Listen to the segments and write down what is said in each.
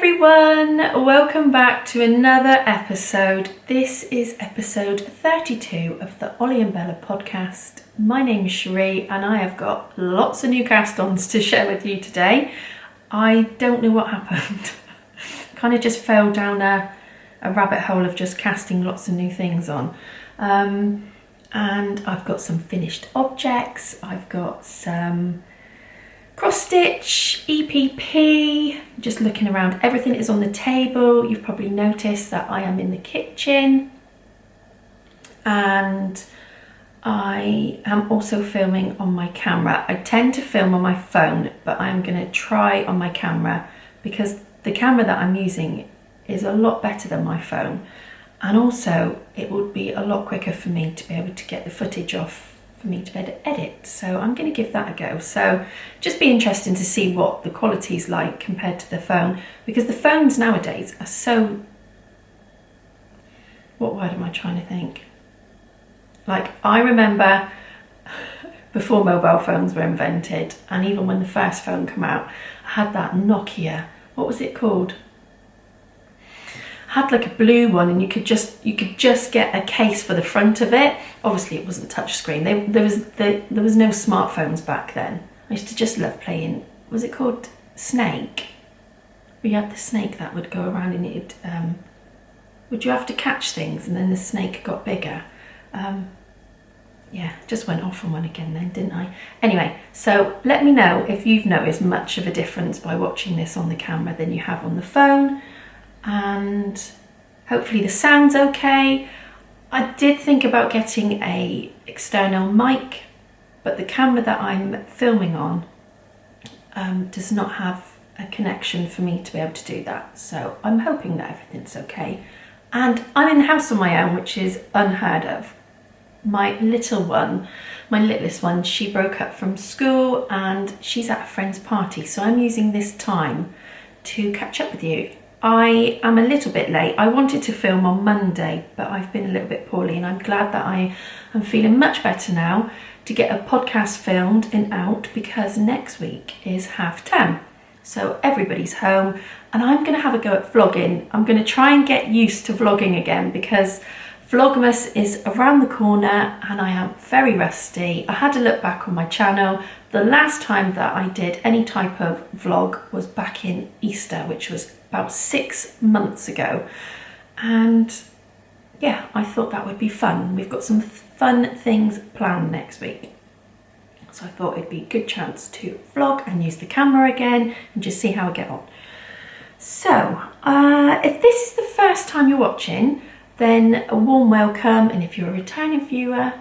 everyone, welcome back to another episode. This is episode 32 of the Ollie and Bella podcast. My name is Sherrie and I have got lots of new cast-ons to share with you today. I don't know what happened. Kind of just fell down a rabbit hole of just casting lots of new things on. And I've got some finished objects, I've got some cross stitch, EPP, just looking around. Everything is on the table. You've probably noticed that I am in the kitchen and I am also filming on my camera. I tend to film on my phone, but I'm going to try on my camera because the camera that I'm using is a lot better than my phone, and also it would be a lot quicker for me to be able to get the footage off for me to be able to edit. So I'm going to give that a go. So just be interesting to see what the quality is like compared to the phone, because the phones nowadays are so, what word am I trying to think? Like, I remember before mobile phones were invented, and even when the first phone came out, I had that Nokia, what was it called? Had like a blue one, and you could just get a case for the front of it. Obviously it wasn't touchscreen. There was no smartphones back then. I used to just love playing, was it called Snake? We had the snake that would go around and it would you have to catch things and then the snake got bigger. Yeah, just went off on one again then, didn't I? Anyway, so let me know if you've noticed much of a difference by watching this on the camera than you have on the phone. And hopefully the sound's okay. I did think about getting a external mic, but the camera that I'm filming on does not have a connection for me to be able to do that. So I'm hoping that everything's okay. And I'm in the house on my own, which is unheard of. My littlest one, she broke up from school and she's at a friend's party. So I'm using this time to catch up with you. I am a little bit late. I wanted to film on Monday, but I've been a little bit poorly, and I'm glad that I am feeling much better now to get a podcast filmed and out, because next week is half term. So everybody's home and I'm going to have a go at vlogging. I'm going to try and get used to vlogging again, because Vlogmas is around the corner and I am very rusty. I had a look back on my channel. The last time that I did any type of vlog was back in Easter, which was about 6 months ago. And yeah, I thought that would be fun. We've got some fun things planned next week. So I thought it'd be a good chance to vlog and use the camera again and just see how I get on. So if this is the first time you're watching, then a warm welcome, and if you're a returning viewer,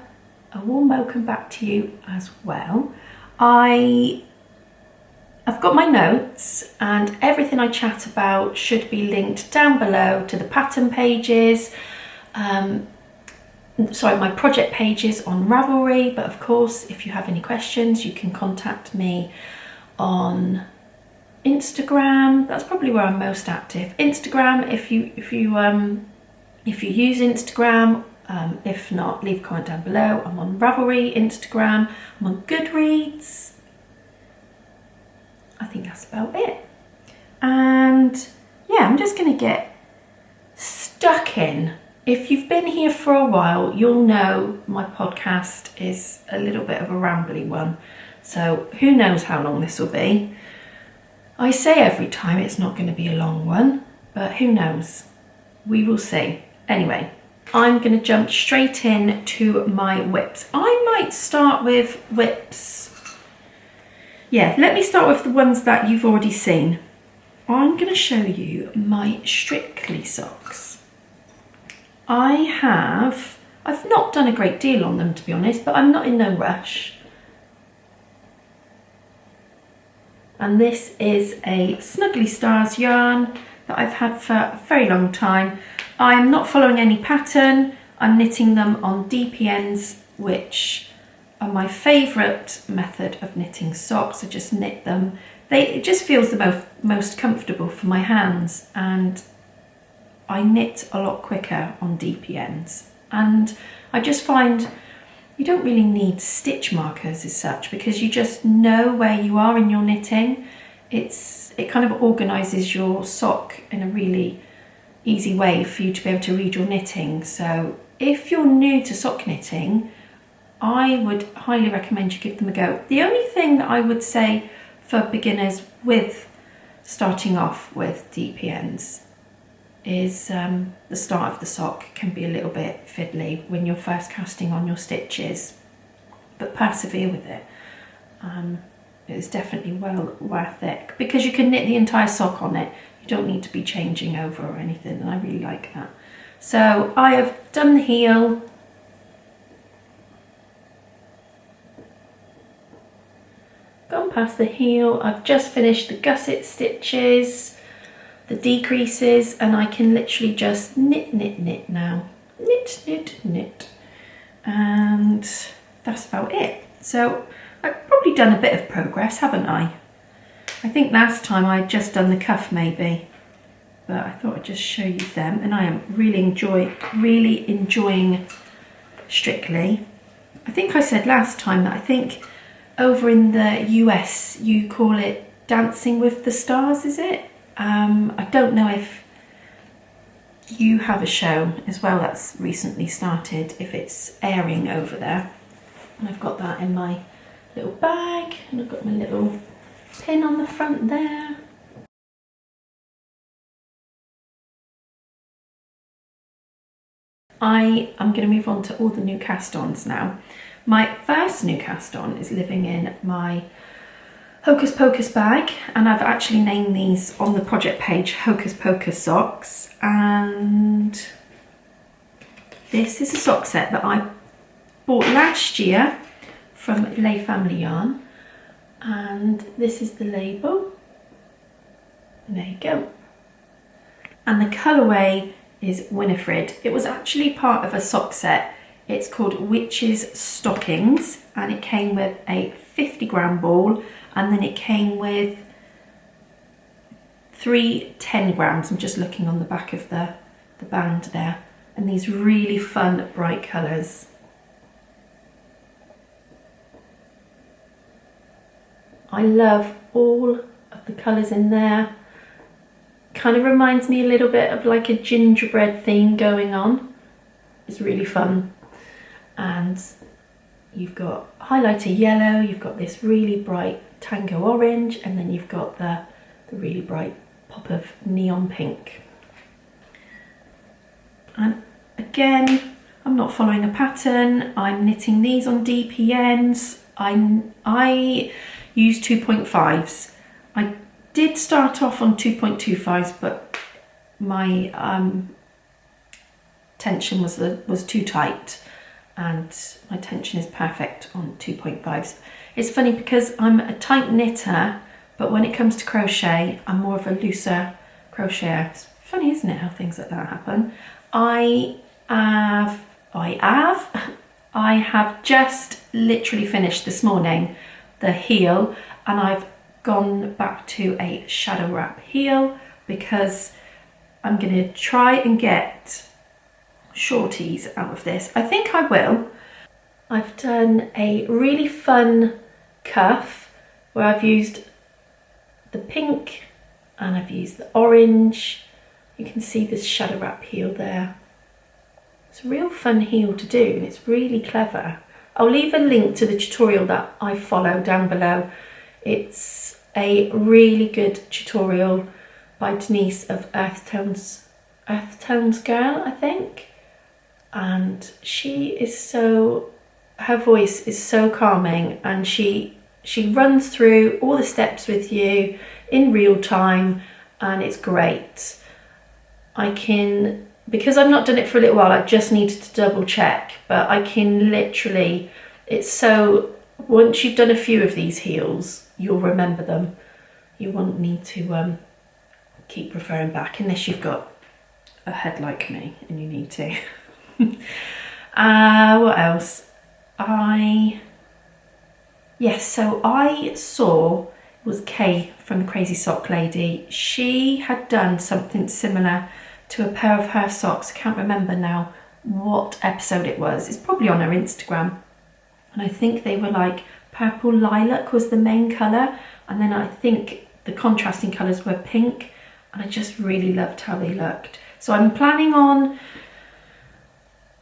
a warm welcome back to you as well. I've got my notes, and everything I chat about should be linked down below to the pattern pages, my project pages on Ravelry. But of course, if you have any questions, you can contact me on Instagram. That's probably where I'm most active. Instagram, if you use Instagram. If not, leave a comment down below. I'm on Ravelry, Instagram, I'm on Goodreads. I think that's about it. And yeah, I'm just going to get stuck in. If you've been here for a while, you'll know my podcast is a little bit of a rambly one. So who knows how long this will be. I say every time it's not going to be a long one, but who knows? We will see. Anyway, I'm going to jump straight in to my whips. I might start with whips. Yeah, let me start with the ones that you've already seen. I'm going to show you my Strictly socks. I've not done a great deal on them, to be honest, but I'm not in no rush. And this is a Snuggly Stars yarn that I've had for a very long time. I'm not following any pattern. I'm knitting them on DPNs, which are my favourite method of knitting socks. I just knit them. It just feels the most comfortable for my hands, and I knit a lot quicker on DPNs. And I just find you don't really need stitch markers as such, because you just know where you are in your knitting. it kind of organises your sock in a really easy way for you to be able to read your knitting. So if you're new to sock knitting, I would highly recommend you give them a go. The only thing that I would say for beginners with starting off with DPNs is the start of the sock can be a little bit fiddly when you're first casting on your stitches, but persevere with it. It's definitely well worth it because you can knit the entire sock on it. You don't need to be changing over or anything, and I really like that. So I have done the heel. Gone past the heel. I've just finished the gusset stitches, the decreases, and I can literally just knit, knit, knit now. Knit, knit, knit. And that's about it. So I've probably done a bit of progress, haven't I? I think last time I'd just done the cuff maybe, but I thought I'd just show you them, and I am really enjoying Strictly. I think I said last time that I think over in the US you call it Dancing with the Stars, is it? I don't know if you have a show as well that's recently started, if it's airing over there. And I've got that in my little bag, and I've got my little pin on the front there. I am going to move on to all the new cast-ons now. My first new cast-on is living in my Hocus Pocus bag, and I've actually named these on the project page Hocus Pocus socks, and this is a sock set that I bought last year from Lay Family Yarn, and this is the label. There you go. And the colourway is Winifred. It was actually part of a sock set. It's called Witch's Stockings, and it came with a 50-gram ball, and then it came with 3 10-grams. I'm just looking on the back of the band there, and these really fun bright colours. I love all of the colours in there. Kind of reminds me a little bit of like a gingerbread theme going on. It's really fun. And you've got highlighter yellow, you've got this really bright tango orange, and then you've got the really bright pop of neon pink. And again, I'm not following a pattern. I'm knitting these on DPNs. I use 2.5s. I did start off on 2.25s, but my tension was too tight, and my tension is perfect on 2.5s. It's funny because I'm a tight knitter, but when it comes to crochet, I'm more of a looser crocheter. It's funny, isn't it, how things like that happen? I have just literally finished this morning the heel, and I've gone back to a shadow wrap heel because I'm going to try and get shorties out of this. I think I will. I've done a really fun cuff where I've used the pink and I've used the orange. You can see this shadow wrap heel there. It's a real fun heel to do, and it's really clever. I'll leave a link to the tutorial that I follow down below. It's a really good tutorial by Denise of Earth Tones Girl, I think. And she is so, her voice is so calming, and she runs through all the steps with you in real time, and it's great. Because I've not done it for a little while, I just needed to double check, but I can literally, it's so, once you've done a few of these heels, you'll remember them. You won't need to keep referring back unless you've got a head like me and you need to. What else? So I saw, it was Kay from the Crazy Sock Lady. She had done something similar to a pair of her socks. I can't remember now what episode it was. It's probably on her Instagram. And I think they were like purple lilac was the main colour. And then I think the contrasting colours were pink, and I just really loved how they looked. So I'm planning on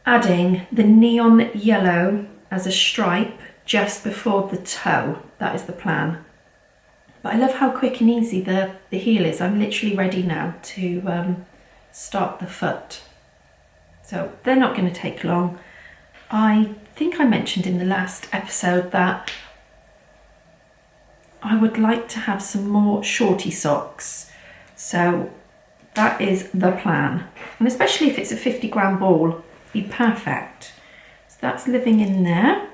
adding the neon yellow as a stripe just before the toe. That is the plan. But I love how quick and easy the heel is. I'm literally ready now to start the foot. So they're not going to take long. I think I mentioned in the last episode that I would like to have some more shorty socks. So that is the plan. And especially if it's a 50-gram ball, it'd be perfect. So that's living in there.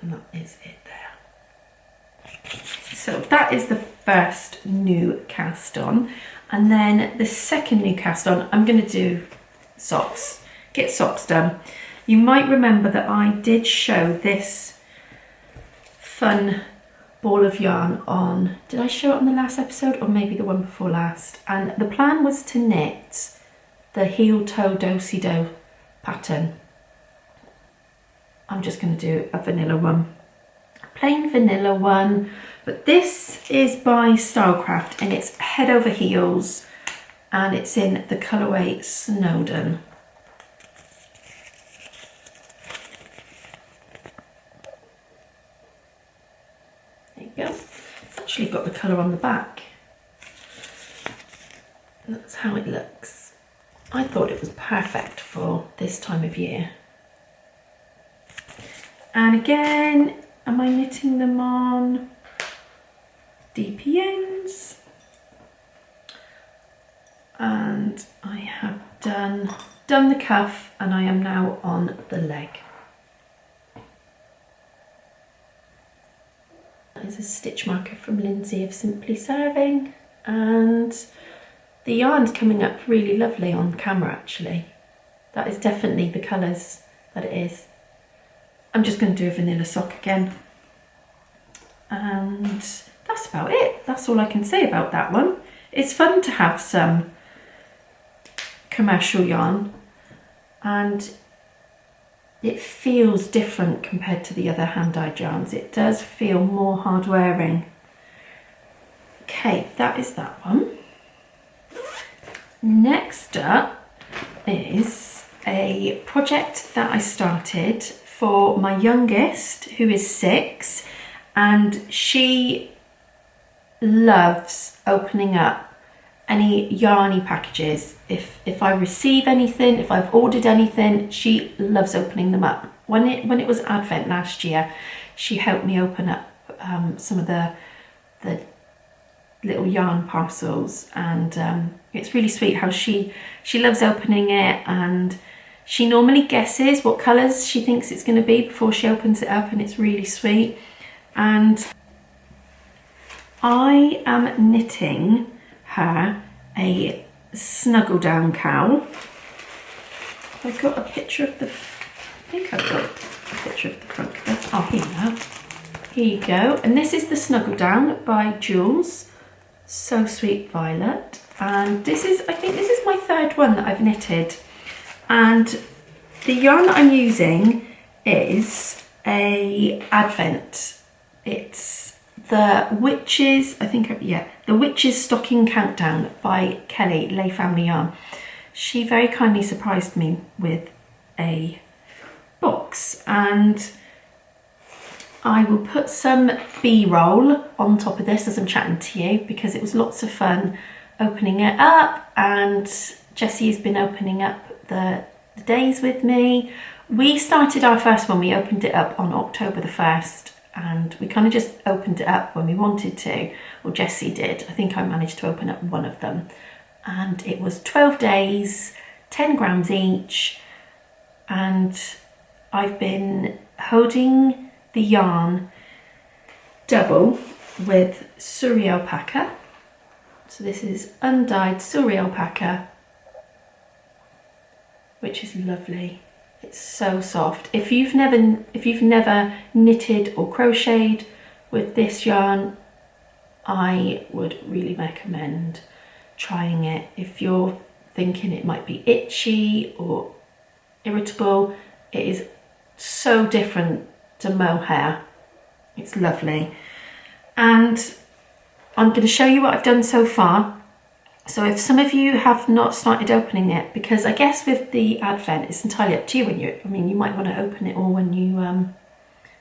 And that is it there. So that is the first new cast on. And then the second new cast on, I'm going to do socks. Get socks done. You might remember that I did show this fun ball of yarn on, did I show it on the last episode or maybe the one before last? And the plan was to knit the heel toe do-si-do pattern. I'm just going to do a vanilla one, a plain vanilla one, but this is by Stylecraft and it's head over heels and it's in the colourway Snowdon. There you go. It's actually got the colour on the back. That's how it looks. I thought it was perfect for this time of year. And again, am I knitting them on DPNs? And I have done the cuff and I am now on the leg. There's a stitch marker from Lindsay of Simply Serving, and the yarn's coming up really lovely on camera actually. That is definitely the colours that it is. I'm just going to do a vanilla sock again. And that's about it. That's all I can say about that one. It's fun to have some commercial yarn and it feels different compared to the other hand-dyed yarns. It does feel more hard wearing. Okay, that is that one. Next up is a project that I started for my youngest, who is 6, and she loves opening up any yarny packages. If I receive anything, if I've ordered anything, she loves opening them up. When it was Advent last year, she helped me open up some of the little yarn parcels, and it's really sweet how she loves opening it, and she normally guesses what colours she thinks it's going to be before she opens it up, and it's really sweet. And I am knitting her a snuggle down cowl. I got a picture of the, I think I've got a picture of the front cover. Oh, here we go. Here you go. And this is the snuggle down by Jewels. So Sweet Violet. And this is, I think this is my 3rd one that I've knitted. And the yarn that I'm using is a Advent. It's the Witches, I think, yeah, the Witches Stocking Countdown by Kelly, Lay Family Yarn. She very kindly surprised me with a box, and I will put some B-roll on top of this as I'm chatting to you, because it was lots of fun opening it up, and Jessie has been opening up the days with me. We started our first one, we opened it up on October the 1st, and we kind of just opened it up when we wanted to, or Jessie did. I think I managed to open up one of them, and it was 12 days, 10 grams each, and I've been holding the yarn double with Surrey alpaca. So this is undyed Surrey alpaca, which is lovely. It's so soft. If you've never knitted or crocheted with this yarn, I would really recommend trying it. If you're thinking it might be itchy or irritable, it is so different to mohair. It's lovely. and I'm going to show you what I've done so far. So if some of you have not started opening it, because I guess with the Advent it's entirely up to you when you, I mean, you might want to open it all when you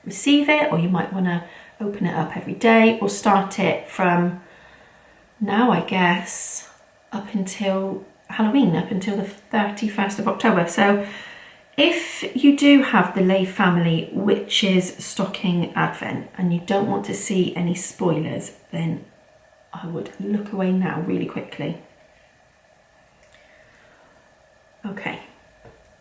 receive it, or you might want to open it up every day, or start it from now, I guess, up until Halloween, up until the 31st of October. So if you do have the Lay Family Witches Stocking Advent and you don't want to see any spoilers, then I would look away now really quickly. Okay,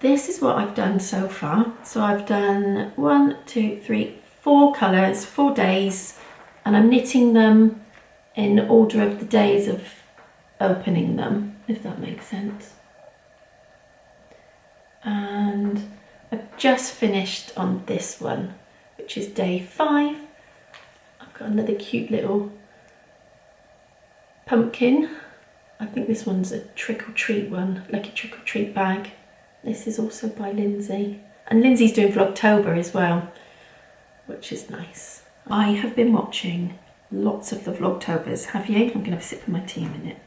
this is what I've done so far. So I've done 1, 2, 3, 4 colours, 4 days, and I'm knitting them in order of the days of opening them, if that makes sense. And I've just finished on this one, which is day 5. I've got another cute little pumpkin. I think this one's a trick-or-treat one, like a trick-or-treat bag. This is also by Lindsay. And Lindsay's doing Vlogtober as well, which is nice. I have been watching lots of the Vlogtobers, have you? I'm going to have a sip of my tea in a minute.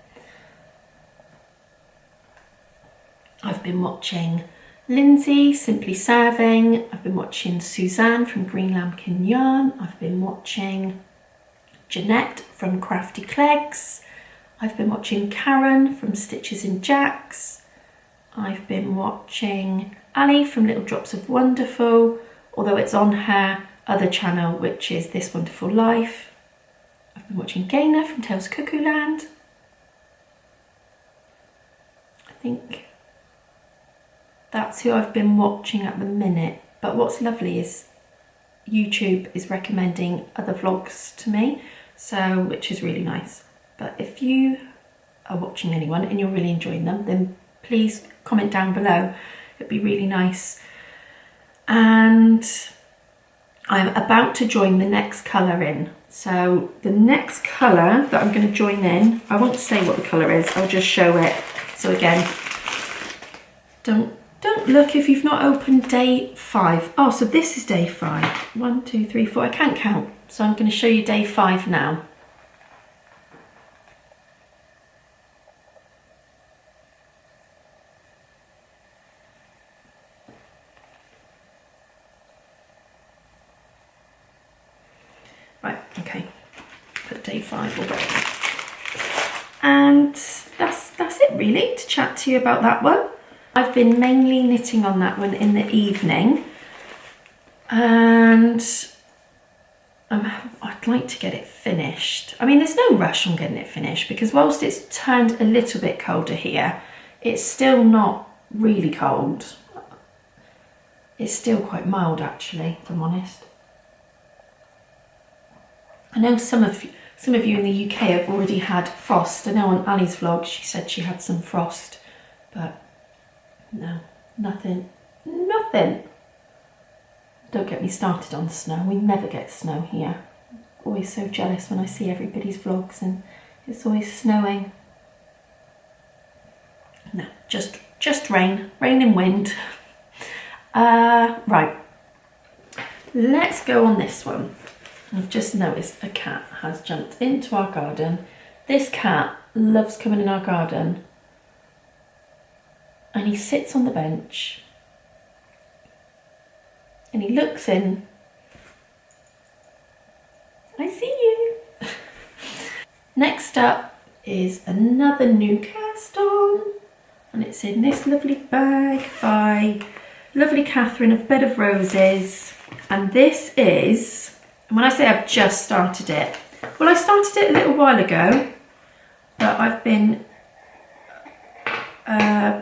I've been watching Lindsay, Simply Serving. I've been watching Suzanne from Green Lambkin Yarn. I've been watching Jeanette from Crafty Clegs. I've been watching Karen from Stitches and Jacks. I've been watching Ali from Little Drops of Wonderful, although it's on her other channel, which is This Wonderful Life. I've been watching Gayna from Tales Cuckoo Land. I think that's who I've been watching at the minute. But what's lovely is YouTube is recommending other vlogs to me, so which is really nice. But if you are watching anyone and you're really enjoying them, then please comment down below. It'd be really nice. And I'm about to join the next colour in. So the next colour that I'm going to join in, I won't say what the colour is, I'll just show it. So again, don't look if you've not opened day 5. Oh, so this is day 5. 1, 2, 3, 4. I can't count. So I'm going to show you day 5 now. Right, okay. Put day 5 away. And that's it really, to chat to you about that one. I've been mainly knitting on that one in the evening, and I'd like to get it finished. I mean, there's no rush on getting it finished because whilst it's turned a little bit colder here, it's still not really cold. It's still quite mild actually, if I'm honest. I know some of you in the UK have already had frost. I know on Ali's vlog she said she had some frost, but no, nothing. Don't get me started on snow. We never get snow here. Always so jealous when I see everybody's vlogs and it's always snowing. No, just rain and wind. Right, let's go on this one. I've just noticed a cat has jumped into our garden. This cat loves coming in our garden. And he sits on the bench and he looks in. I see you. Next up is another new cast on, and it's in this lovely bag by lovely Catherine of Bed of Roses. And this is, and when I say I've just started it, well, I started it a little while ago, but I've been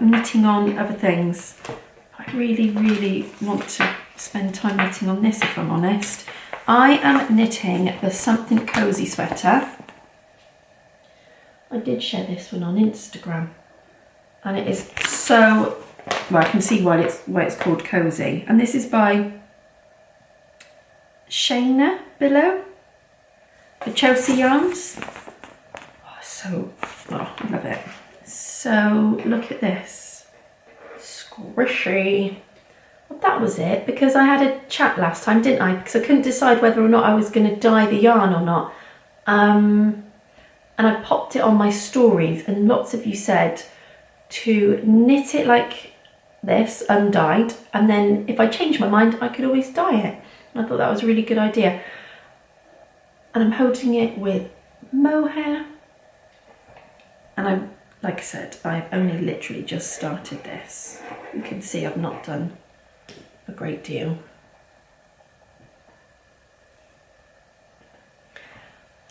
knitting on other things. I really want to spend time knitting on this, if I'm honest. I am knitting the Something Cozy sweater. I did share this one on Instagram, and it is so, well, I can see why it's called Cozy. And this is by Gayna Below for Chelsea Yarns. I love it. So look at this, squishy. Well, that was it, because I had a chat last time, didn't I? Because I couldn't decide whether or not I was going to dye the yarn or not. And I popped it on my stories, and lots of you said to knit it like this, undyed, and then if I changed my mind, I could always dye it. And I thought that was a really good idea. And I'm holding it with mohair. And like I said, I've only literally just started this. You can see I've not done a great deal.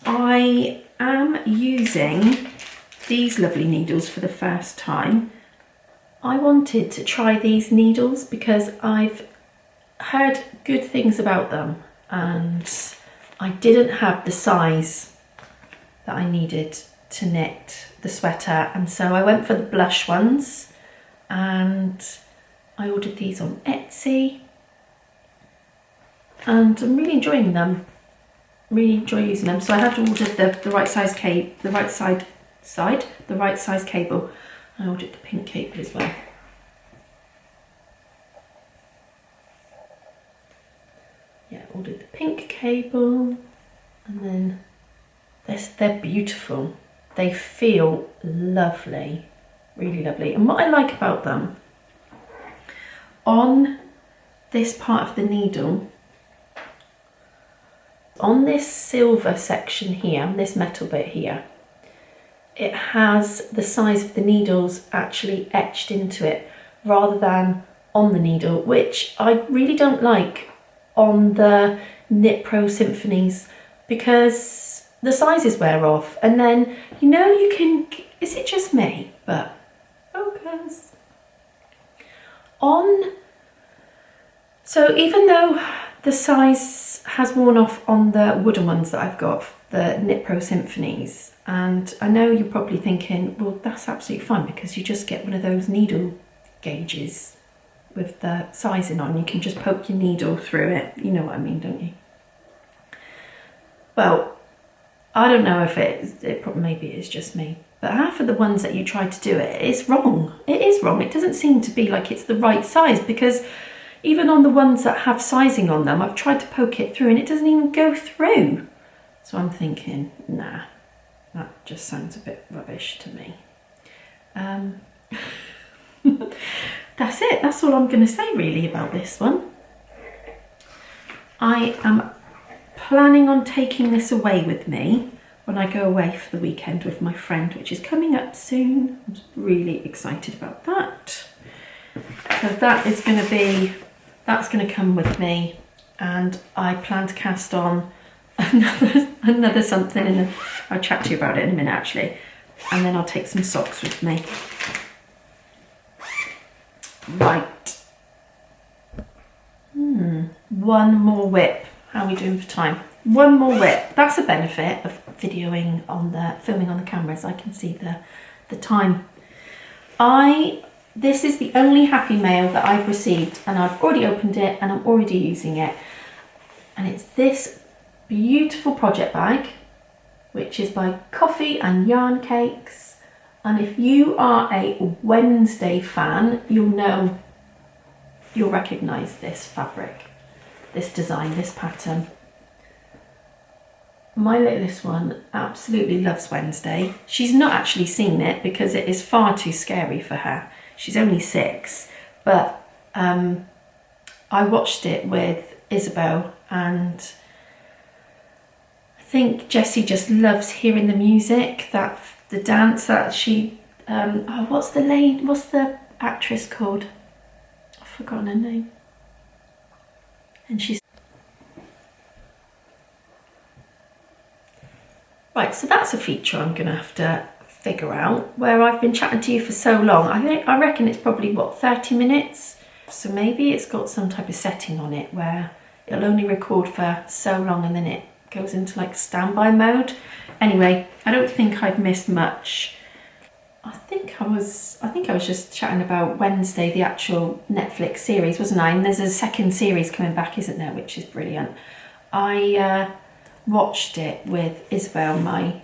I am using these lovely needles for the first time. I wanted to try these needles because I've heard good things about them, and I didn't have the size that I needed to knit the sweater, and so I went for the blush ones, and I ordered these on Etsy, and I'm really enjoying them. Really enjoy using them. So I had to order the right size cable, the right size cable. I ordered the pink cable as well. Yeah, ordered the pink cable, and then they're beautiful. They feel lovely, really lovely. And what I like about them, on this part of the needle, on this silver section here, on this metal bit here, it has the size of the needles actually etched into it rather than on the needle, which I really don't like on the Knit Pro Symphonies, because the sizes wear off, and then you can, is it just me? But focus on. So even though the size has worn off on the wooden ones that I've got, the Knit Pro Symphonies, and I know you're probably thinking, well, that's absolutely fine because you just get one of those needle gauges with the sizing on. You can just poke your needle through it. You know what I mean, don't you? Well, I don't know if maybe it is just me, but half of the ones that you try to do it is wrong. It is wrong. It doesn't seem to be like it's the right size, because even on the ones that have sizing on them, I've tried to poke it through and it doesn't even go through. So I'm thinking, nah, that just sounds a bit rubbish to me. That's it. That's all I'm going to say really about this one. I am planning on taking this away with me when I go away for the weekend with my friend, which is coming up soon. I'm really excited about that. So that is going to be, that's going to come with me, and I plan to cast on another something in the, I'll chat to you about it in a minute actually, and then I'll take some socks with me. Right. One more whip. How are we doing for time? One more whip. That's a benefit of filming on the cameras. I can see the time. This is the only Happy Mail that I've received, and I've already opened it and I'm already using it. And it's this beautiful project bag, which is by Coffee and Yarn Cakes. And if you are a Wednesday fan, you'll recognise this fabric, this design, this pattern. My littlest one absolutely loves Wednesday. She's not actually seen it because it is far too scary for her. She's only 6, but I watched it with Isabel, and I think Jessie just loves hearing the music, the dance that she, what's the actress called? I've forgotten her name. And she's right, so that's a feature I'm gonna have to figure out, where I've been chatting to you for so long. I reckon it's probably, what, 30 minutes? So maybe it's got some type of setting on it where it'll only record for so long and then it goes into like standby mode. Anyway, I don't think I've missed much. I think I was just chatting about Wednesday, the actual Netflix series, wasn't I? And there's a second series coming back, isn't there, which is brilliant. I watched it with Isabel, my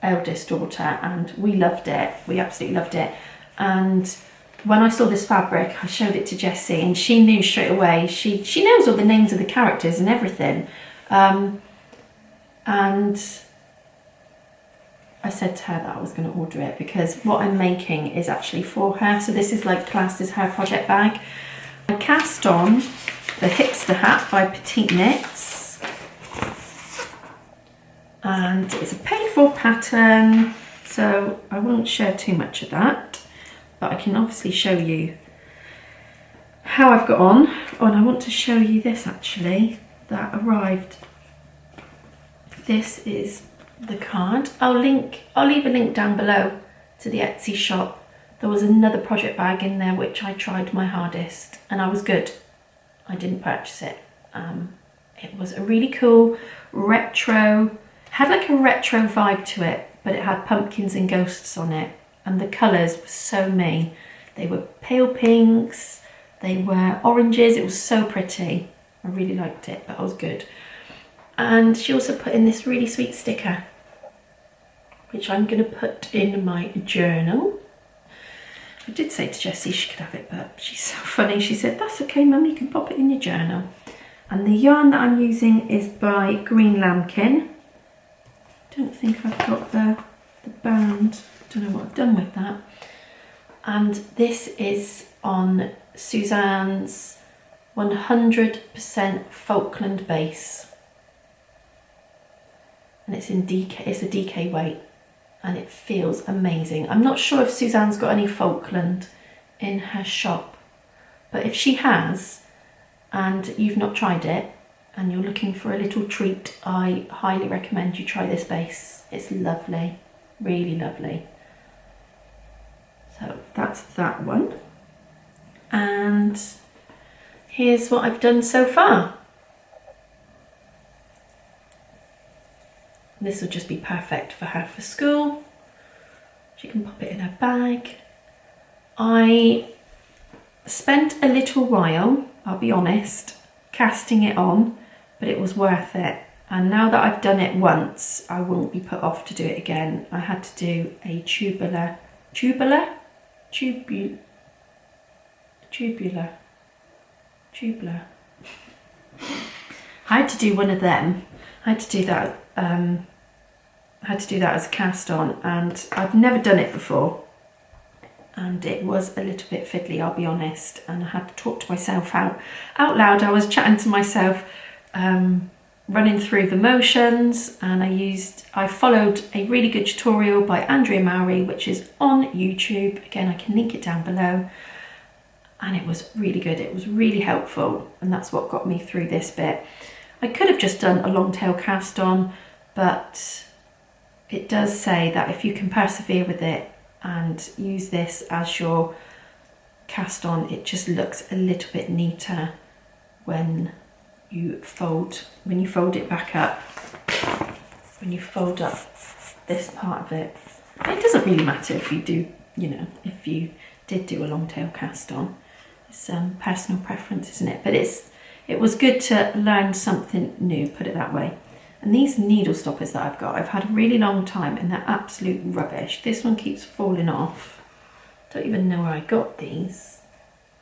eldest daughter, and we loved it. We absolutely loved it. And when I saw this fabric, I showed it to Jessie, and she knew straight away. She knows all the names of the characters and everything. And I said to her that I was going to order it because what I'm making is actually for her. So this is like classed as her project bag. I cast on the hipster hat by Petite Knits, and it's a paid for pattern, so I won't share too much of that, but I can obviously show you how I've got on. Oh, and I want to show you this actually that arrived. This is the card. I'll leave a link down below to the Etsy shop. There was another project bag in there which I tried my hardest and I was good. I didn't purchase it. It was a really cool retro, had like a retro vibe to it, but it had pumpkins and ghosts on it, and the colours were so me. They were pale pinks, they were oranges, it was so pretty. I really liked it, but I was good. And she also put in this really sweet sticker, which I'm going to put in my journal. I did say to Jessie she could have it, but she's so funny. She said, that's okay, Mum, you can pop it in your journal. And the yarn that I'm using is by Green Lambkin. Don't think I've got the band. Don't know what I've done with that. And this is on Suzanne's 100% Falkland base. And it's in DK, it's a DK weight. And it feels amazing. I'm not sure if Suzanne's got any Falkland in her shop, but if she has and you've not tried it and you're looking for a little treat, I highly recommend you try this base. It's lovely, really lovely. So that's that one. And here's what I've done so far. This will just be perfect for her for school. She can pop it in her bag. I spent a little while, I'll be honest, casting it on, but it was worth it. And now that I've done it once, I won't be put off to do it again. I had to do a tubular. I had to do one of them. I had to do that. As a cast on, and I've never done it before, and it was a little bit fiddly, I'll be honest, and I had to talk to myself out loud. I was chatting to myself, running through the motions, and I followed a really good tutorial by Andrea Mowry, which is on YouTube. Again, I can link it down below, and it was really good. It was really helpful, and that's what got me through this bit. I could have just done a long tail cast on, but it does say that if you can persevere with it and use this as your cast on, it just looks a little bit neater when you fold it back up, when you fold up this part of it. It doesn't really matter if you do, if you did do a long tail cast on. It's personal preference, isn't it? But it was good to learn something new, put it that way. And these needle stoppers that I've had a really long time and they're absolute rubbish. This one keeps falling off. Don't even know where I got these.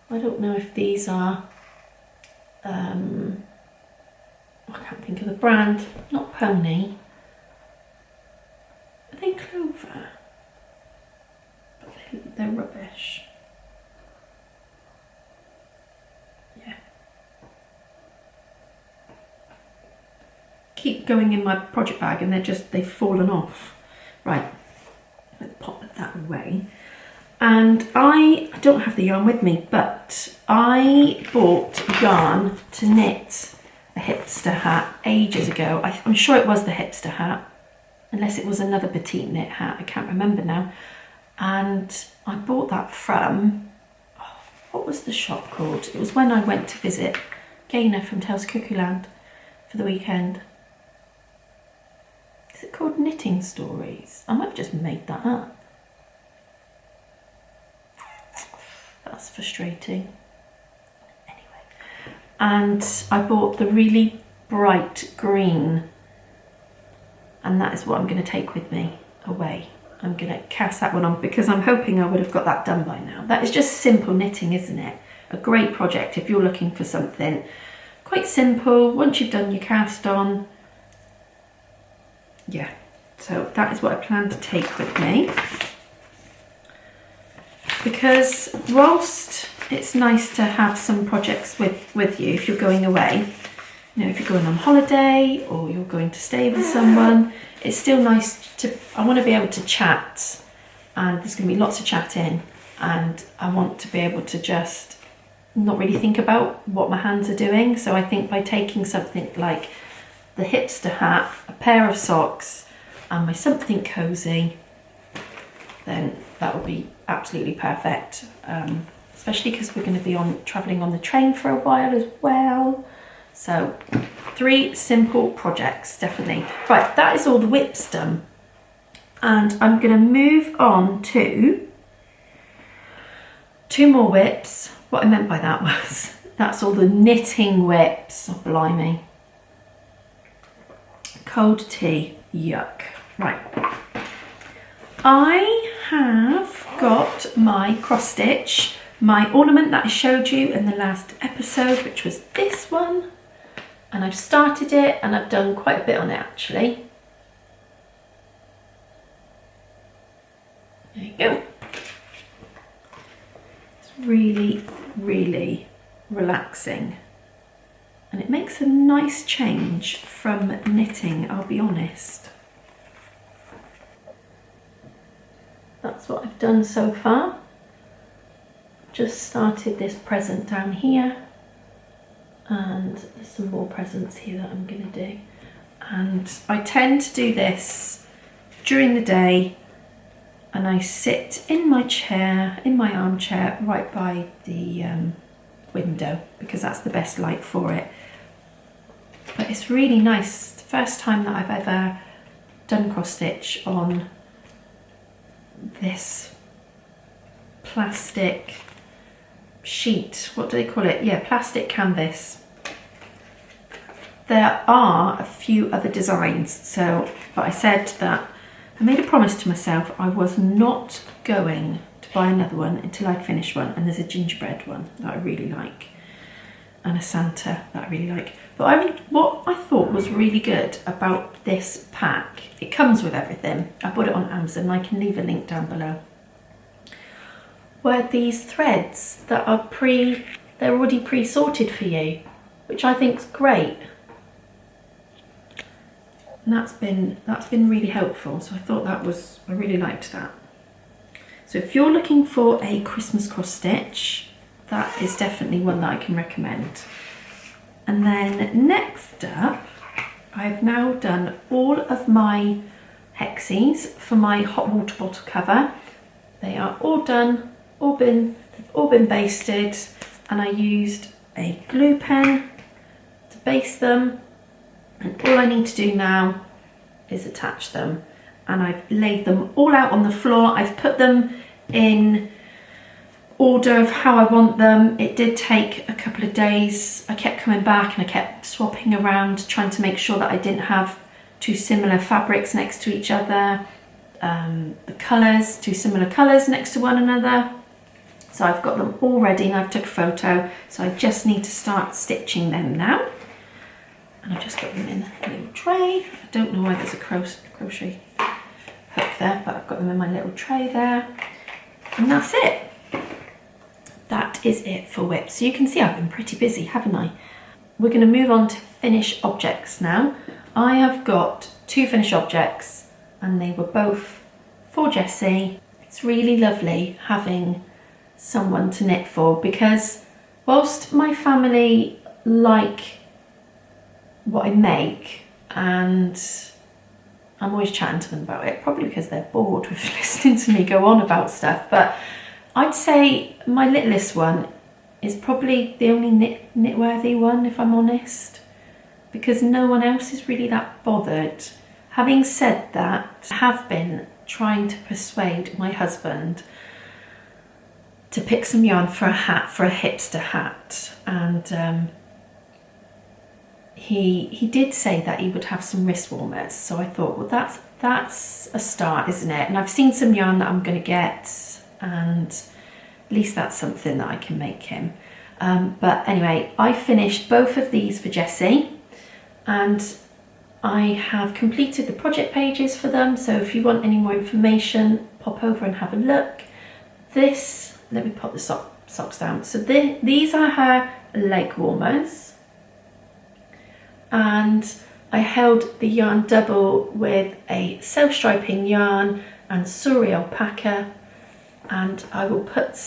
I don't know if these are, I can't think of the brand, not Pony. Are they Clover? But they're rubbish. Keep going in my project bag and they've fallen off. Right, let's pop that away. And I don't have the yarn with me, but I bought yarn to knit a hipster hat ages ago. I'm sure it was the hipster hat, unless it was another petite knit hat, I can't remember now. And I bought that from, what was the shop called? It was when I went to visit Gayna from Tales Cuckoo Land for the weekend. Is it called Knitting Stories? I might have just made that up. That's frustrating. Anyway, and I bought the really bright green, and that is what I'm going to take with me away. I'm going to cast that one on because I'm hoping I would have got that done by now. That is just simple knitting, isn't it? A great project if you're looking for something quite simple. Once you've done your cast on, yeah, So that is what I plan to take with me. Because whilst it's nice to have some projects with you if you're going away, you know, if you're going on holiday or you're going to stay with someone, it's still nice to, I want to be able to chat, and there's going to be lots of chatting, and I want to be able to just not really think about what my hands are doing. So I think by taking something like the hipster hat, a pair of socks and my something cozy, then that will be absolutely perfect, especially because we're going to be travelling on the train for a while as well. So 3 simple projects, definitely. Right, that is all the whips done, and I'm going to move on to 2 more whips. What I meant by that was that's all the knitting whips. Oh, blimey. Cold tea, yuck. Right. I have got my cross stitch, my ornament that I showed you in the last episode, which was this one, and I've started it and I've done quite a bit on it actually. There you go. It's really, really relaxing, and it makes a nice change from knitting, I'll be honest. That's what I've done so far. Just started this present down here, and there's some more presents here that I'm going to do. And I tend to do this during the day, and I sit in my chair, in my armchair, right by the window, because that's the best light for it. But it's really nice. It's the first time that I've ever done cross stitch on this plastic sheet. What do they call it? Yeah, plastic canvas. There are a few other designs, but I said that I made a promise to myself I was not going to buy another one until I'd finished one, and there's a gingerbread one that I really like and a Santa that I really like. But what I thought was really good about this pack, it comes with everything. I bought it on Amazon, and I can leave a link down below, were these threads that are they're already pre-sorted for you, which I think's great. And that's been really helpful. So I thought I really liked that. So if you're looking for a Christmas cross stitch, that is definitely one that I can recommend. And then next up, I've now done all of my hexies for my hot water bottle cover. They are all done, they've all been basted, and I used a glue pen to baste them. And all I need to do now is attach them. And I've laid them all out on the floor. I've put them in order of how I want them. It did take a couple of days. I kept coming back and I kept swapping around, trying to make sure that I didn't have 2 similar fabrics next to each other. The colours, 2 similar colours next to one another. So I've got them all ready, and I've took a photo. So I just need to start stitching them now. And I've just got them in a little tray. I don't know why there's a crochet hook there, but I've got them in my little tray there. And that's it. That is it for whips. So you can see I've been pretty busy, haven't I? We're going to move on to finish objects now. I have got 2 finished objects, and they were both for Jessie. It's really lovely having someone to knit for, because whilst my family like what I make, and I'm always chatting to them about it, probably because they're bored with listening to me go on about stuff, but I'd say my littlest one is probably the only knit-worthy one, if I'm honest, because no one else is really that bothered. Having said that, I have been trying to persuade my husband to pick some yarn for a hat, for a hipster hat, and he did say that he would have some wrist warmers, so I thought, well, that's a start, isn't it? And I've seen some yarn that I'm going to get, and at least that's something that I can make him. But anyway, I finished both of these for Jessie, and I have completed the project pages for them, so if you want any more information, pop over and have a look. This, let me pop the socks down. So these are her leg warmers, and I held the yarn double with a self-striping yarn and Suri alpaca, and I will put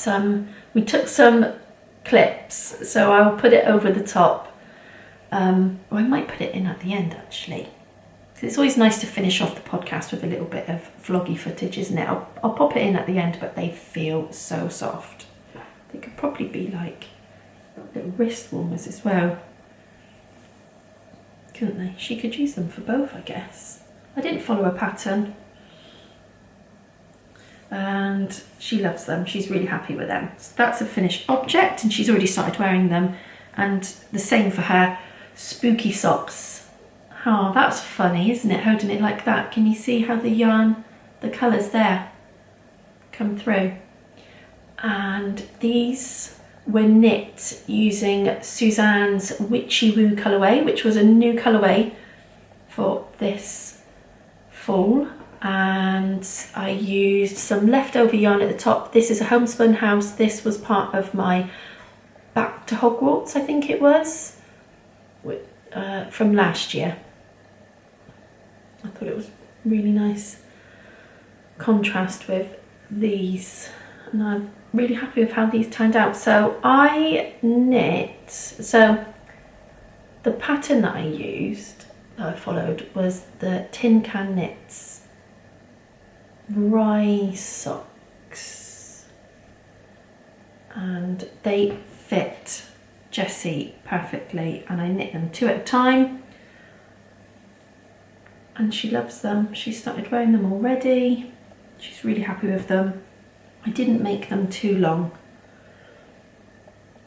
we took some clips, so I will put it over the top. Or I might put it in at the end actually. It's always nice to finish off the podcast with a little bit of vloggy footage, isn't it? I'll pop it in at the end, but they feel so soft. They could probably be like little wrist warmers as well, couldn't they? She could use them for both, I guess. I didn't follow a pattern. And she loves them. She's really happy with them. So that's a finished object, and she's already started wearing them. And the same for her spooky socks. Oh, that's funny, isn't it? Holding it like that. Can you see how the yarn, the colours there come through? And these were knit using Suzanne's Witchy Woo colourway, which was a new colourway for this fall. And I used some leftover yarn at the top. This is a homespun house. This was part of my Back to Hogwarts, I think it was, from last year. I thought it was really nice contrast with these, and I'm really happy with how these turned out. So I knit, so the pattern that I used, that I followed, was the Tin Can Knits rye socks, and they fit Jessie perfectly, and I knit them 2 at a time, and she loves them. She started wearing them already. She's really happy with them. I didn't make them too long.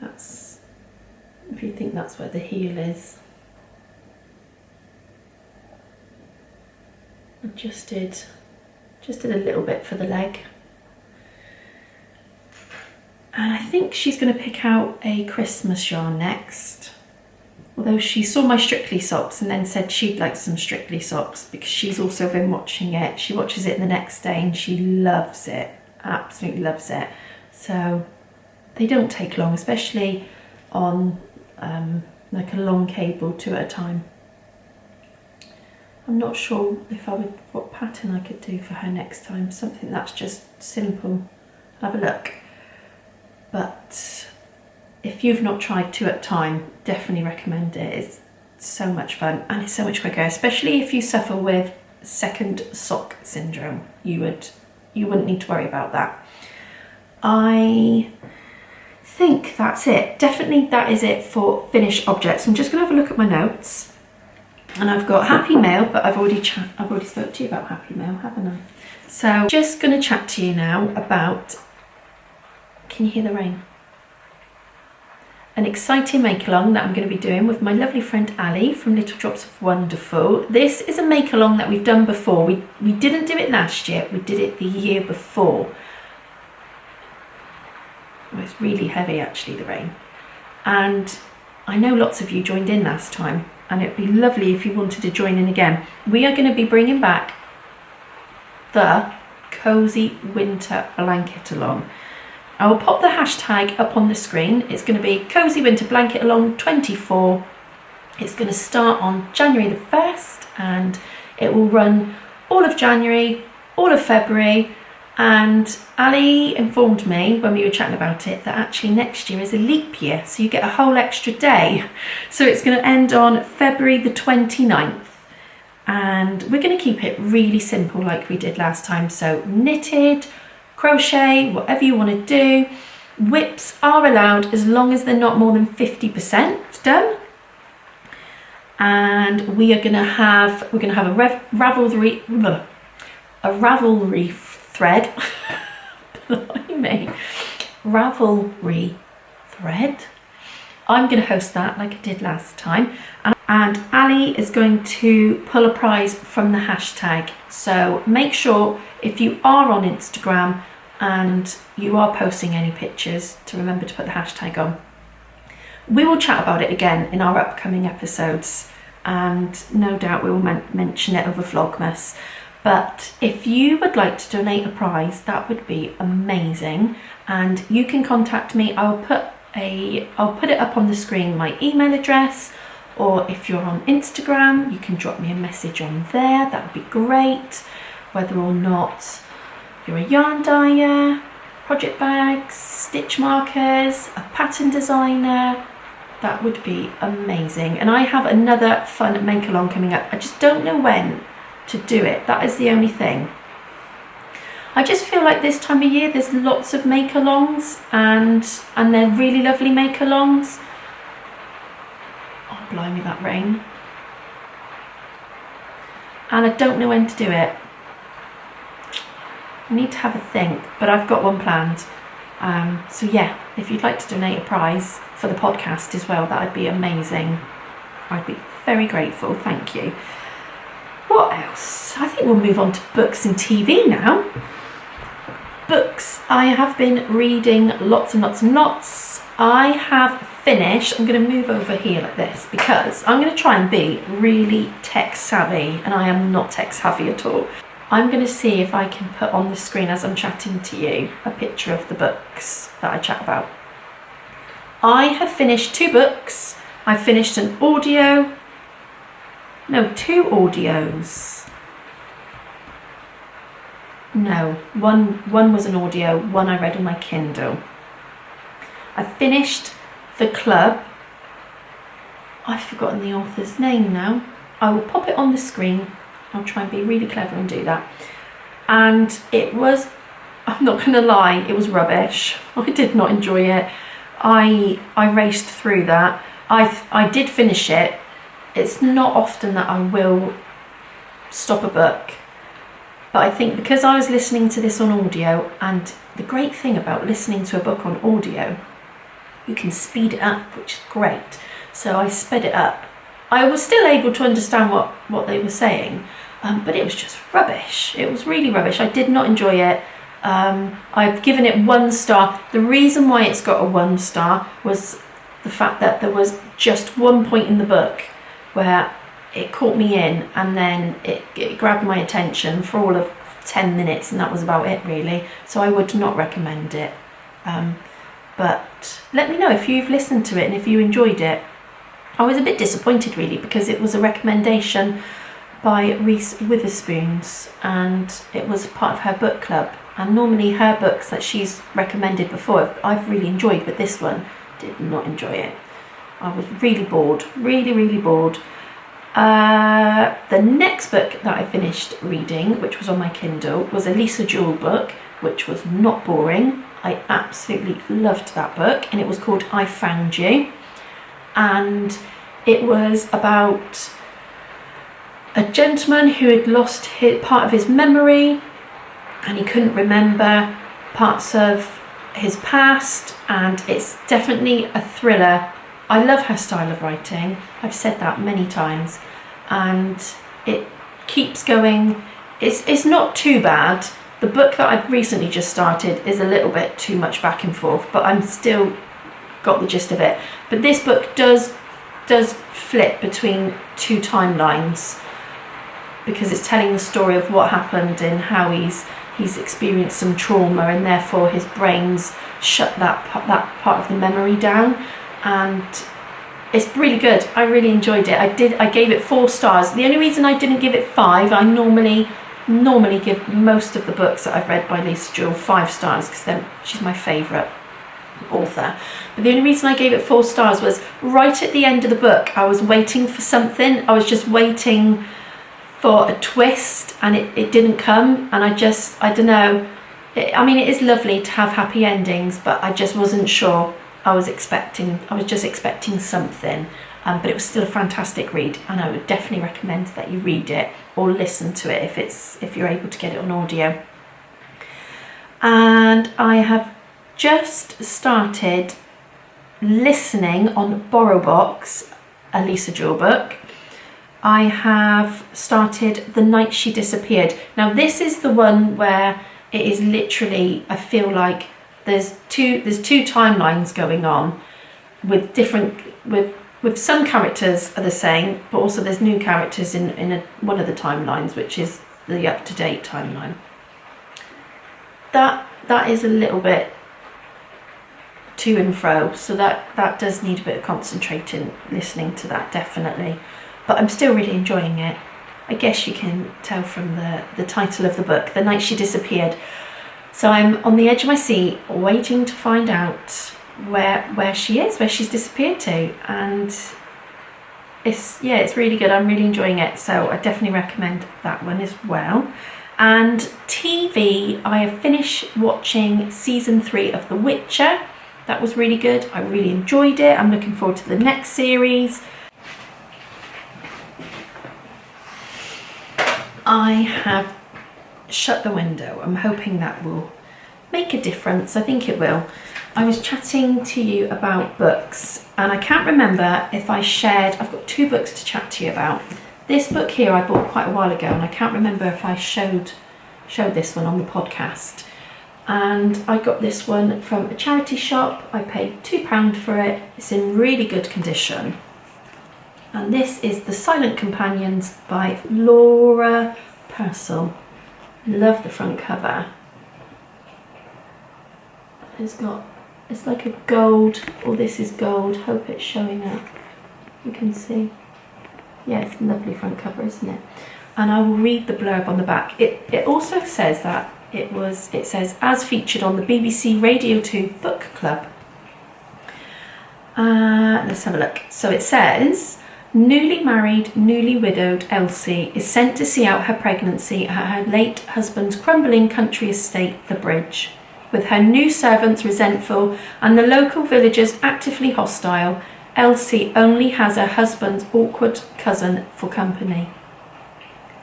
That's, if you think that's where the heel is. I just did a little bit for the leg. And I think she's going to pick out a Christmas yarn next. Although she saw my Strictly socks and then said she'd like some Strictly socks because she's also been watching it. She watches it the next day and she loves it, absolutely loves it. So they don't take long, especially on like a long cable 2 at a time. I'm not sure if what pattern I could do for her next time. Something that's just simple. Have a look. But if you've not tried 2 at a time, definitely recommend it. It's so much fun and it's so much quicker, especially if you suffer with second sock syndrome. You wouldn't need to worry about that. I think that's it. Definitely that is it for finished objects. I'm just going to have a look at my notes. And I've got Happy Mail, but I've already spoke to you about Happy Mail, haven't I? So just going to chat to you now about, can you hear the rain? An exciting make-along that I'm going to be doing with my lovely friend Ali from Little Drops of Wonderful. This is a make-along that we've done before. We didn't do it last year, we did it the year before. It was really heavy actually, the rain. And I know lots of you joined in last time, and it'd be lovely if you wanted to join in again. We are going to be bringing back the Cozy Winter Blanket Along. I will pop the hashtag up on the screen. It's going to be Cozy Winter Blanket Along 24. It's going to start on January the 1st and it will run all of January, all of February. And Ali informed me when we were chatting about it that actually next year is a leap year, so you get a whole extra day. So it's going to end on February the 29th. And we're going to keep it really simple like we did last time. So knitted, crochet, whatever you want to do. Whips are allowed as long as they're not more than 50% done. And we're going to have a Ravelry thread. Blimey. Ravelry thread. I'm going to host that like I did last time. And Ali is going to pull a prize from the hashtag. So make sure if you are on Instagram and you are posting any pictures to remember to put the hashtag on. We will chat about it again in our upcoming episodes. and no doubt we will mention it over Vlogmas. But if you would like to donate a prize, that would be amazing, and you can contact me. I'll put it up on the screen, my email address, or if you're on Instagram, you can drop me a message on there. That would be great. Whether or not you're a yarn dyer, project bags, stitch markers, a pattern designer, that would be amazing. And I have another fun make along coming up. I just don't know when to do it. That is the only thing. I just feel like this time of year there's lots of make alongs, and they're really lovely make alongs. Oh, blimey, that rain. And I don't know when to do it. I need to have a think, but I've got one planned. So yeah, if you'd like to donate a prize for the podcast as well, that would be amazing. I'd be very grateful, thank you. What else? I think we'll move on to books and TV now. Books. I have been reading lots and lots and lots. I have finished, I'm going to move over here like this because I'm going to try and be really tech savvy, and I am not tech savvy at all. I'm going to see if I can put on the screen as I'm chatting to you a picture of the books that I chat about. I have finished 2 books. I finished two audios. No, one was an audio, one I read on my Kindle. I finished The Club. I've forgotten the author's name now. I will pop it on the screen. I'll try and be really clever and do that. And it was, I'm not going to lie, it was rubbish. I did not enjoy it. I raced through that. I did finish it. It's not often that I will stop a book. But I think because I was listening to this on audio, and the great thing about listening to a book on audio, you can speed it up, which is great. So I sped it up. I was still able to understand what they were saying, but it was just rubbish. It was really rubbish. I did not enjoy it. I've given it 1 star. The reason why it's got a 1 star was the fact that there was just one point in the book where it caught me in, and then it grabbed my attention for all of 10 minutes, and that was about it really. So I would not recommend it. But let me know if you've listened to it and if you enjoyed it. I was a bit disappointed really, because it was a recommendation by Reese Witherspoon's, and it was part of her book club. And normally her books that she's recommended before, I've really enjoyed, but this one, did not enjoy it. I was really bored, really bored. The next book that I finished reading, which was on my Kindle, was a Lisa Jewell book, which was not boring. I absolutely loved that book, and it was called I Found You. And it was about a gentleman who had lost part of his memory, and he couldn't remember parts of his past, and it's definitely a thriller. I love her style of writing. I've said that many times, and it keeps going. It's not too bad. The book that I've recently just started is a little bit too much back and forth, but I'm still got the gist of it. But this book does flip between 2 timelines, because it's telling the story of what happened and how he's experienced some trauma, and therefore his brain's shut that part of the memory down. And it's really good. I really enjoyed it. I gave it 4 stars. The only reason I didn't give it 5, I normally give most of the books that I've read by Lisa Jewell 5 stars, because she's my favourite author. But the only reason I gave it 4 stars was right at the end of the book, I was waiting for something. I was just waiting for a twist, and it didn't come, and I don't know. It is lovely to have happy endings, but I just wasn't sure. I was just expecting something, but it was still a fantastic read, and I would definitely recommend that you read it or listen to it if you're able to get it on audio. And I have just started listening on BorrowBox, a Lisa Jewell book. I have started The Night She Disappeared. Now this is the one where it is literally, I feel like there's two timelines going on with with some characters are the same, but also there's new characters in one of the timelines, which is the up-to-date timeline. That is a little bit to and fro, so that does need a bit of concentrating listening to that, definitely. But I'm still really enjoying it. I guess you can tell from the title of the book, The Night She Disappeared. So I'm on the edge of my seat waiting to find out where she is, where she's disappeared to, and it's really good. I'm really enjoying it, so I definitely recommend that one as well. And TV, I have finished watching season 3 of The Witcher. That was really good. I really enjoyed it. I'm looking forward to the next series. I have shut the window. I'm hoping that will make a difference. I think it will. I was chatting to you about books, and I can't remember if I shared, I've got 2 books to chat to you about. This book here I bought quite a while ago, and I can't remember if I showed this one on the podcast. And I got this one from a charity shop. I paid £2 for it. It's in really good condition. And this is The Silent Companions by Laura Purcell. Love the front cover. It's like a gold, this is gold. Hope it's showing up. You can see. Yeah, it's a lovely front cover, isn't it? And I will read the blurb on the back. It also says that it says, as featured on the BBC Radio 2 Book Club. Let's have a look. So it says, newly married, newly widowed Elsie is sent to see out her pregnancy at her late husband's crumbling country estate, The Bridge. With her new servants resentful and the local villagers actively hostile, Elsie only has her husband's awkward cousin for company.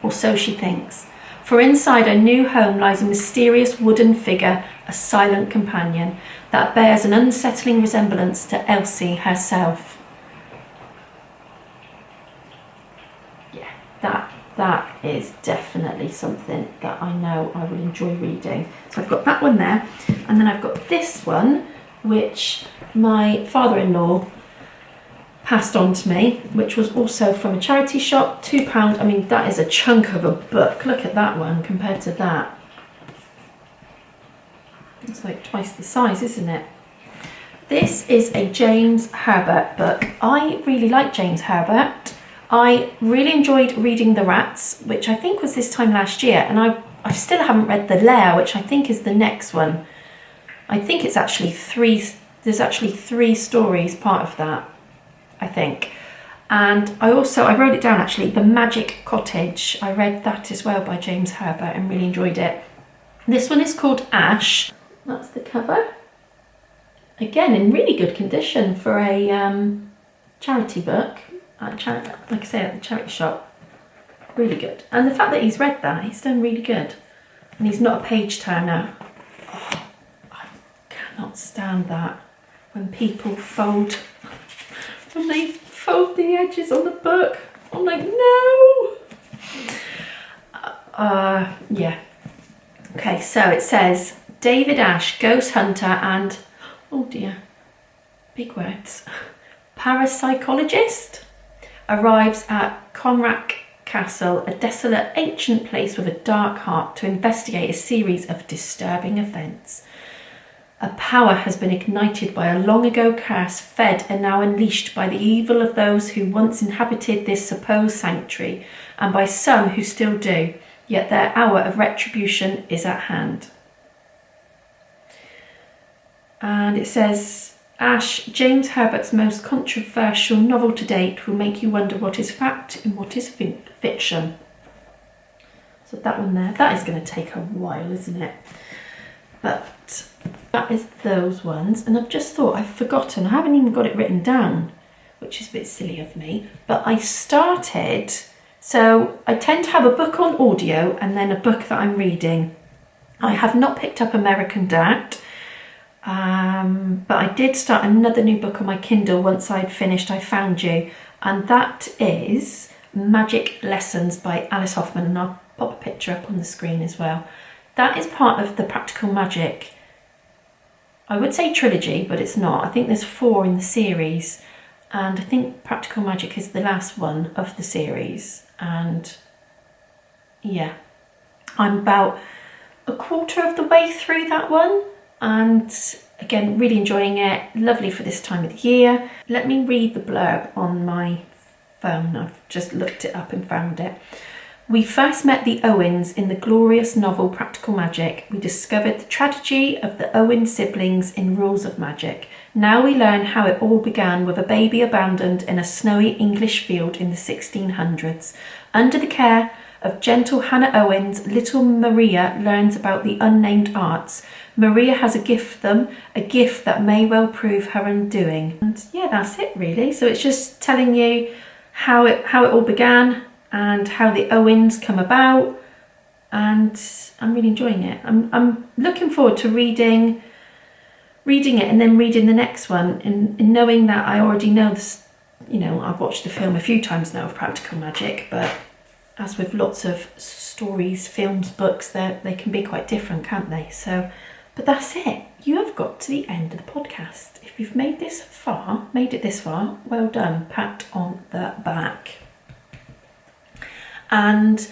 Or so she thinks. For inside her new home lies a mysterious wooden figure, a silent companion, that bears an unsettling resemblance to Elsie herself. Yeah, that is definitely something that I know I will enjoy reading. So I've got that one there, and then I've got this one, which my father-in-law passed on to me, which was also from a charity shop, £2. I mean, that is a chunk of a book. Look at that one compared to that. It's like twice the size, isn't it? This is a James Herbert book. I really like James Herbert. I really enjoyed reading The Rats, which I think was this time last year, and I still haven't read The Lair, which I think is the next one. I think it's actually there's actually 3 stories part of that, I think. And I wrote it down actually, The Magic Cottage. I read that as well by James Herbert and really enjoyed it. This one is called Ash. That's the cover. Again, in really good condition for a charity book. Like I say, at the charity shop. Really good. And the fact that he's read that, he's done really good. And he's not a page turner. Oh, I cannot stand that. When people fold the edges on the book. I'm like, no! Yeah. Okay, so it says, David Ash, ghost hunter and, oh dear, big words, parapsychologist, arrives at Conrack Castle, a desolate ancient place with a dark heart, to investigate a series of disturbing events. A power has been ignited by a long ago curse, fed and now unleashed by the evil of those who once inhabited this supposed sanctuary, and by some who still do, yet their hour of retribution is at hand. And it says, Ash, James Herbert's most controversial novel to date, will make you wonder what is fact and what is fiction. So that one there, that is going to take a while, isn't it? But that is those ones. And I've just thought, I've forgotten, I haven't even got it written down, which is a bit silly of me. But I started, so I tend to have a book on audio and then a book that I'm reading. I have not picked up American Dirt. But I did start another new book on my Kindle once I'd finished I Found You, and that is Magic Lessons by Alice Hoffman, and I'll pop a picture up on the screen as well. That is part of the Practical Magic, I would say trilogy, but it's not. I think there's 4 in the series, and I think Practical Magic is the last one of the series, and yeah, I'm about a quarter of the way through that one, and again, really enjoying it. Lovely for this time of the year. Let me read the blurb on my phone. I've just looked it up and found it. We first met the Owens in the glorious novel Practical Magic. We discovered the tragedy of the Owen siblings in Rules of Magic. Now we learn how it all began with a baby abandoned in a snowy English field in the 1600s. Under the care of gentle Hannah Owens, little Maria learns about the unnamed arts. Maria has a gift for them, a gift that may well prove her undoing. And yeah, that's it really. So it's just telling you how it all began and how the Owens come about, and I'm really enjoying it. I'm looking forward to reading it and then reading the next one, and knowing that I already know this. You know, I've watched the film a few times now of Practical Magic, but as with lots of stories, films, books, they can be quite different, can't they? So, but that's it. You have got to the end of the podcast. If you've made it this far, well done. Pat on the back. And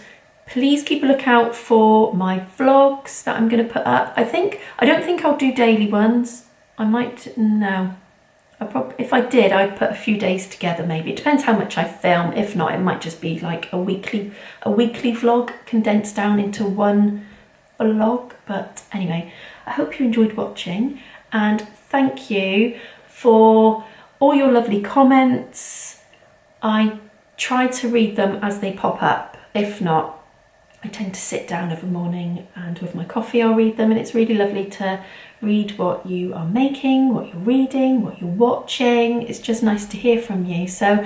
please keep a lookout for my vlogs that I'm going to put up. I don't think I'll do daily ones. If I did, I'd put a few days together maybe. It depends how much I film. If not, it might just be like a weekly vlog condensed down into one vlog. But anyway, I hope you enjoyed watching, and thank you for all your lovely comments. I try to read them as they pop up. If not, I tend to sit down every morning and with my coffee I'll read them, and it's really lovely to read what you are making, what you're reading, what you're watching. It's just nice to hear from you. So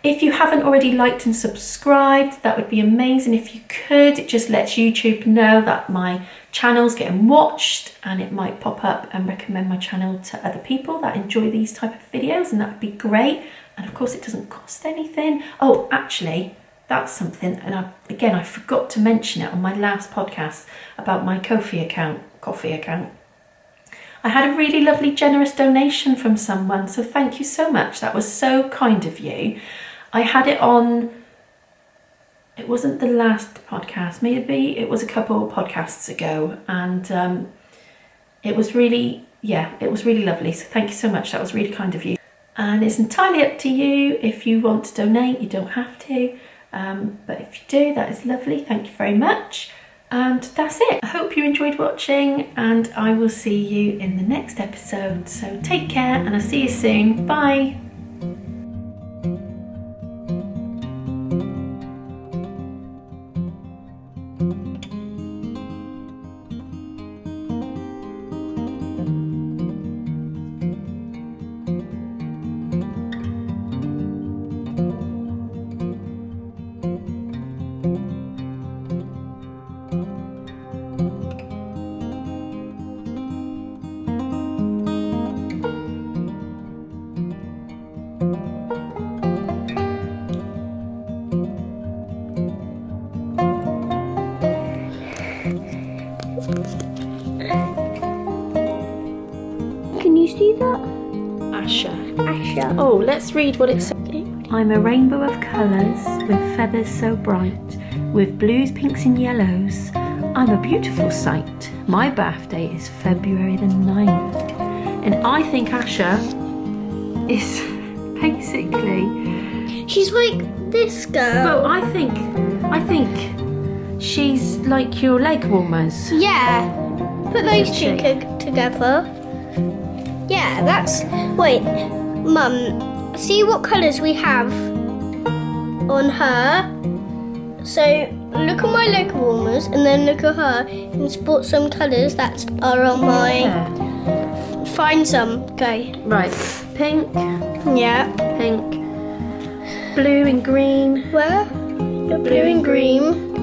if you haven't already liked and subscribed, that would be amazing if you could. It just lets YouTube know that my channel's getting watched, and it might pop up and recommend my channel to other people that enjoy these type of videos, and that would be great. And of course it doesn't cost anything. Oh, actually, that's something, and I forgot to mention it on my last podcast about my coffee account. I had a really lovely generous donation from someone, so thank you so much. That was so kind of you. I had it on, it wasn't the last podcast, maybe it was a couple of podcasts ago, and it was really lovely. So thank you so much. That was really kind of you. And it's entirely up to you if you want to donate. You don't have to. But if you do, that is lovely. Thank you very much. And that's it. I hope you enjoyed watching, and I will see you in the next episode. So take care, and I'll see you soon. Bye. Can you see that? Asher. Oh, let's read what it says. I'm a rainbow of colours with feathers so bright, with blues, pinks and yellows. I'm a beautiful sight. My birthday is February the 9th. And I think Asher is basically... she's like this girl. Well, I think she's like your leg warmers. Yeah. Put those two together. Yeah, that's... Wait, Mum, see what colours we have on her. So look at my leg warmers and then look at her and spot some colours that are on my... Yeah. Find some. Go. Right. Pink. Yeah. Pink. Blue and green. Where? The blue and green.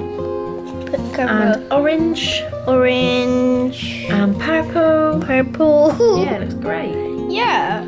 Put the camera. And orange. Orange. And purple. Purple. Yeah, it looks great. Yeah.